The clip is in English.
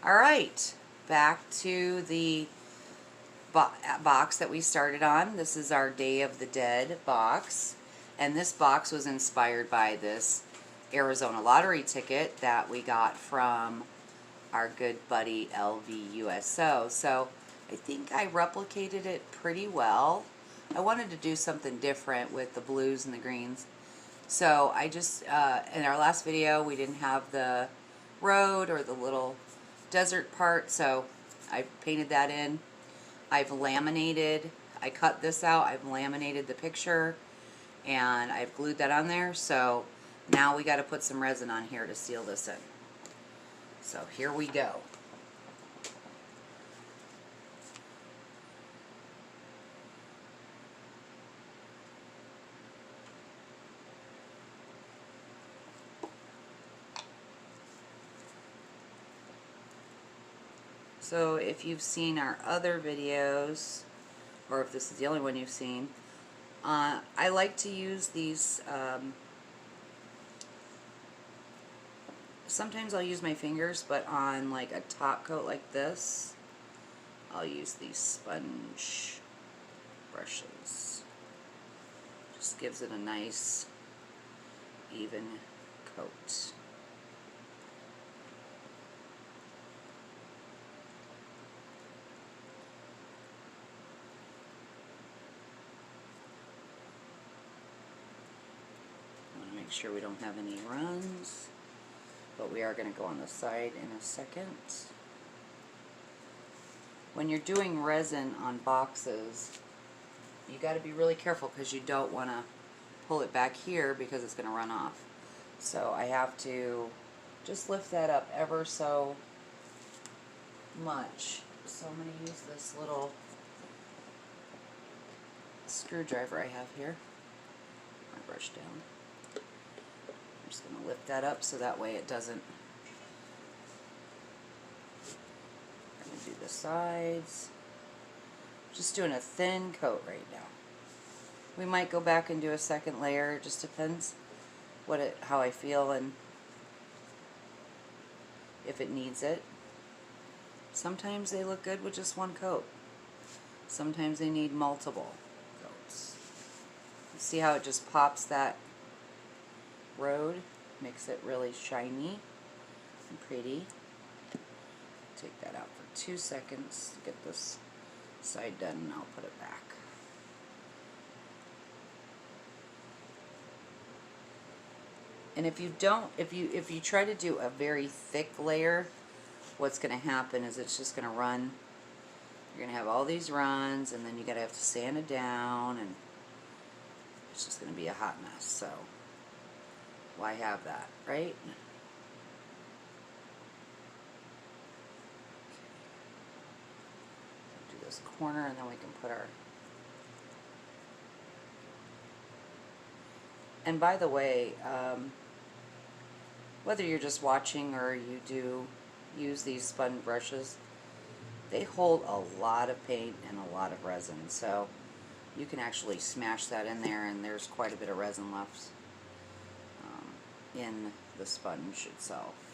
Alright, back to the box that we started on. This is our Day of the Dead box, and this box was inspired by this Arizona lottery ticket that we got from our good buddy LVUSO. So I think I replicated it pretty well. I wanted to do something different with the blues and the greens. So I just, in our last video, we didn't have the road or the little desert part, so I painted that in. I've laminated, I cut this out, I've laminated the picture, and I've glued that on there. So now we got to put some resin on here to seal this in. So here we go. So if you've seen our other videos, or if this is the only one you've seen, I like to use these, sometimes I'll use my fingers, but on like a top coat like this, I'll use these sponge brushes. Just gives it a nice, even coat. Make sure we don't have any runs, but we are going to go on the side in a second. When you're doing resin on boxes, you got to be really careful because you don't want to pull it back here because it's going to run off. So I have to just lift that up ever so much. So I'm going to use this little screwdriver I have here. My brush down. I'm just going to lift that up so that way it doesn't. I'm going to do the sides. Just doing a thin coat right now. We might go back and do a second layer. It just depends how I feel and if it needs it. Sometimes they look good with just one coat. Sometimes they need multiple coats. See how it just pops that road, makes it really shiny and pretty. Take that out for 2 seconds to get this side done, and I'll put it back. And if you try to do a very thick layer, what's going to happen is it's just going to run. You're going to have all these runs, and then you have to sand it down, and it's just going to be a hot mess. So why have that, right? Do this corner, and then we can put our... And by the way, whether you're just watching or you do use these sponge brushes, they hold a lot of paint and a lot of resin, so you can actually smash that in there, and there's quite a bit of resin left in the sponge itself.